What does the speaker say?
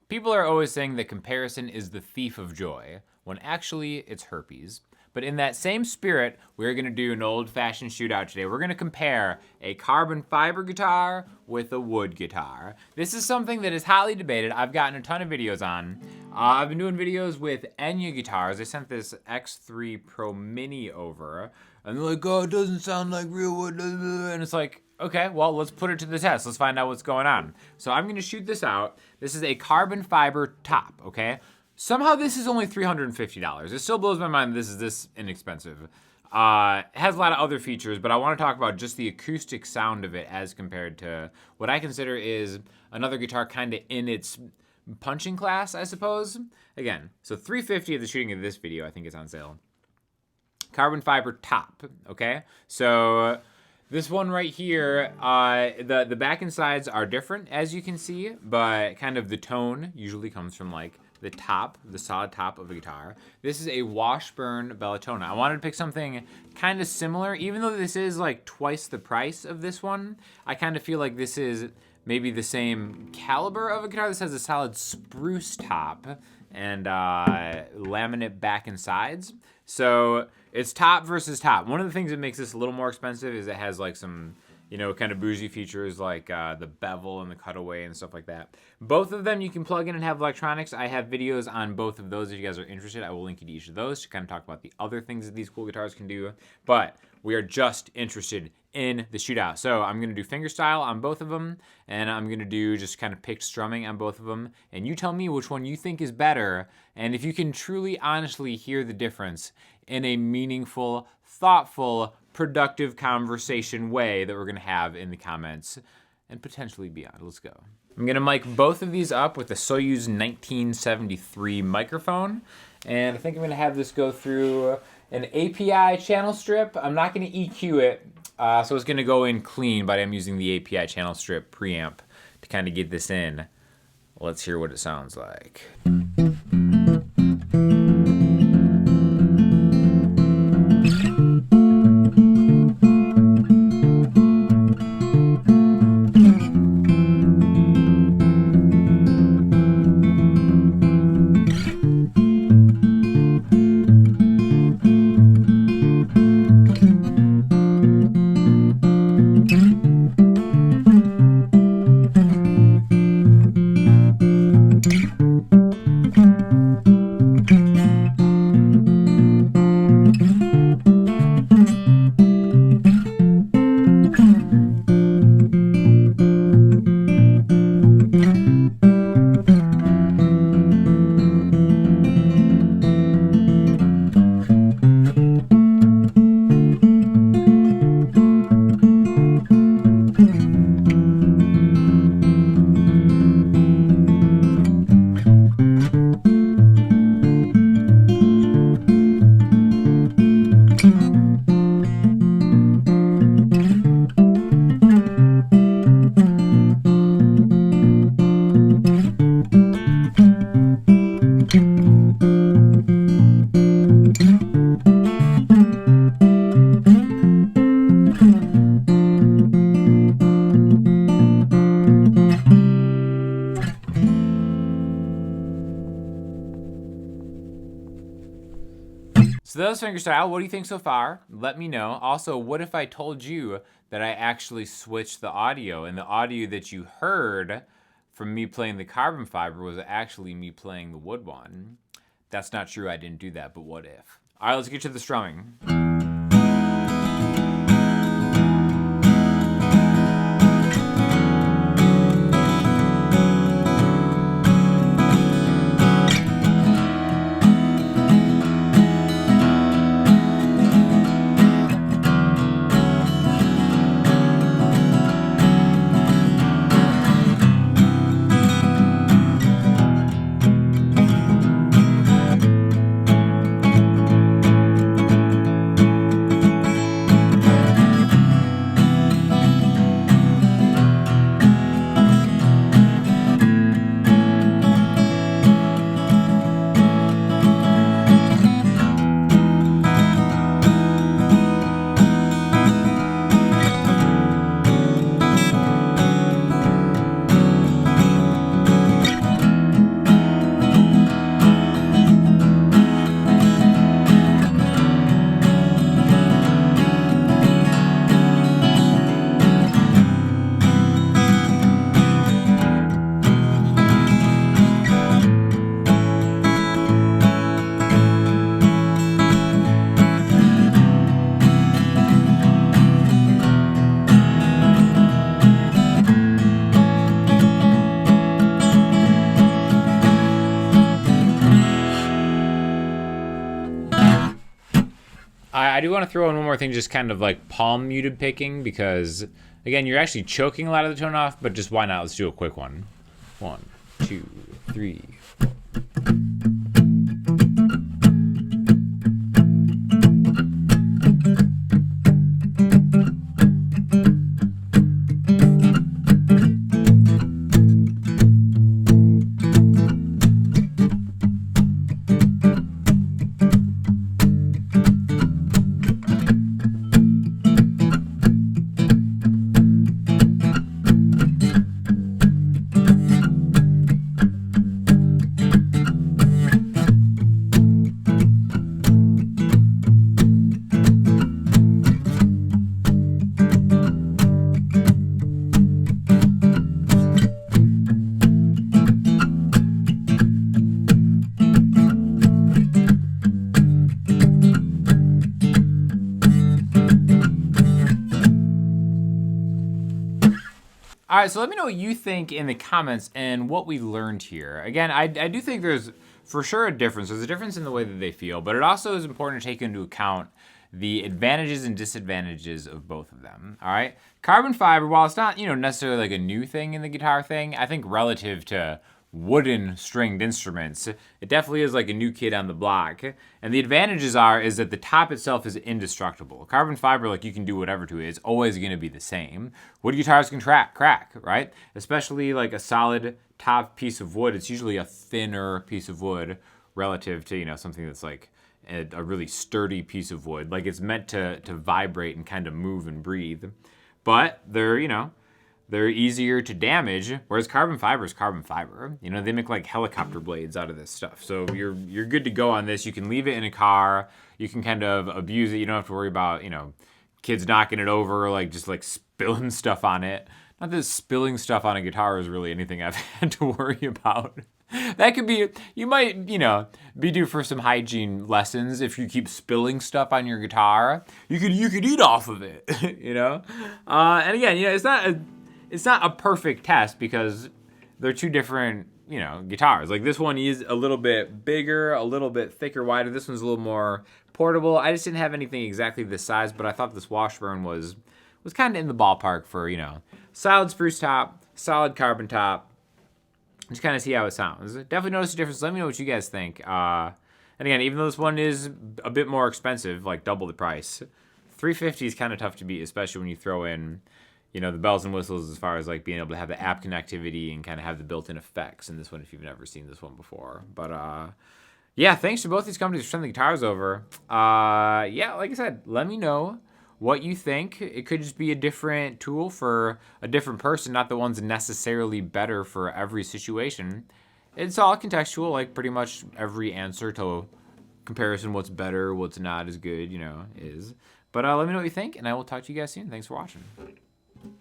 People are always saying that comparison is the thief of joy, when actually it's herpes. But in that same spirit, we're gonna do an old-fashioned shootout today. We're gonna compare a carbon fiber guitar with a wood guitar. This is something that is hotly debated. I've gotten a ton of videos on. I've been doing videos with Enya guitars. I sent this X3 Pro Mini over, and they're like, oh, it doesn't sound like real wood, and it's like, okay, well, let's put it to the test. Let's find out what's going on. So I'm gonna shoot this out. This is a carbon fiber top, okay? Somehow this is only $350. It still blows my mind that this is this inexpensive. It has a lot of other features, but I wanna talk about just the acoustic sound of it as compared to what I consider is another guitar kinda in its punching class, I suppose. Again, so $350 at the shooting of this video, I think it's on sale. Carbon fiber top, okay? So this one right here, the back and sides are different, as you can see, but kind of the tone usually comes from like the top, the solid top of a guitar. This is a Washburn Bella Tona. I wanted to pick something kind of similar, even though this is like twice the price of this one. I kind of feel like this is maybe the same caliber of a guitar. This has a solid spruce top and laminate back and sides. So it's top versus top. One of the things that makes this a little more expensive is it has like some, you know, kind of bougie features like the bevel and the cutaway and stuff like that. Both of them you can plug in and have electronics. I have videos on both of those if you guys are interested. I will link you to each of those to kind of talk about the other things that these cool guitars can do. But we are just interested in the shootout. So I'm gonna do fingerstyle on both of them, and I'm gonna do just kind of picked strumming on both of them. And you tell me which one you think is better, and if you can truly, honestly hear the difference in a meaningful, thoughtful, productive conversation way that we're gonna have in the comments and potentially beyond. Let's go. I'm gonna mic both of these up with the Soyuz 1973 microphone, and I think I'm gonna have this go through an API channel strip. I'm not gonna EQ it, so it's gonna go in clean, but I'm using the API channel strip preamp to kind of get this in. Let's hear what it sounds like. So that was Fingerstyle. What do you think so far? Let me know. Also, what if I told you that I actually switched the audio, and the audio that you heard from me playing the carbon fiber was actually me playing the wood one? That's not true. I didn't do that, but what if? All right, let's get to the strumming. I do want to throw in one more thing, just kind of like palm muted picking, because again, you're actually choking a lot of the tone off, but just why not? Let's do a quick one. 1, 2, 3. All right, so let me know what you think in the comments and what we learned here. Again, I do think there's for sure a difference. There's a difference in the way that they feel, but it also is important to take into account the advantages and disadvantages of both of them. All right, carbon fiber, while it's not necessarily like a new thing in the guitar thing, I think relative to wooden stringed instruments, it definitely is like a new kid on the block. And the advantages is that the top itself is indestructible. Carbon fiber, like you can do whatever to it, it's always going to be the same. Wood guitars can crack, right? Especially like a solid top piece of wood. It's usually a thinner piece of wood relative to something that's like a really sturdy piece of wood. Like it's meant to vibrate and kind of move and breathe. But they're easier to damage, whereas carbon fiber is carbon fiber. They make like helicopter blades out of this stuff. So you're good to go on this. You can leave it in a car. You can kind of abuse it. You don't have to worry about, kids knocking it over, like just like spilling stuff on it. Not that spilling stuff on a guitar is really anything I've had to worry about. That could be, you might, be due for some hygiene lessons if you keep spilling stuff on your guitar. You could eat off of it, And again, it's not a perfect test because they're two different, guitars. Like this one is a little bit bigger, a little bit thicker, wider. This one's a little more portable. I just didn't have anything exactly this size, but I thought this Washburn was kind of in the ballpark for, solid spruce top, solid carbon top. Just kind of see how it sounds. Definitely notice the difference. Let me know what you guys think. And again, even though this one is a bit more expensive, like double the price, $350 is kind of tough to beat, especially when you throw in the bells and whistles as far as like being able to have the app connectivity and kind of have the built-in effects in this one if you've never seen this one before. But yeah, thanks to both these companies for sending the guitars over. Yeah, like I said, let me know what you think. It could just be a different tool for a different person, not the one's necessarily better for every situation. It's all contextual, like pretty much every answer to comparison, what's better, what's not as good, is. But let me know what you think, and I will talk to you guys soon. Thanks for watching.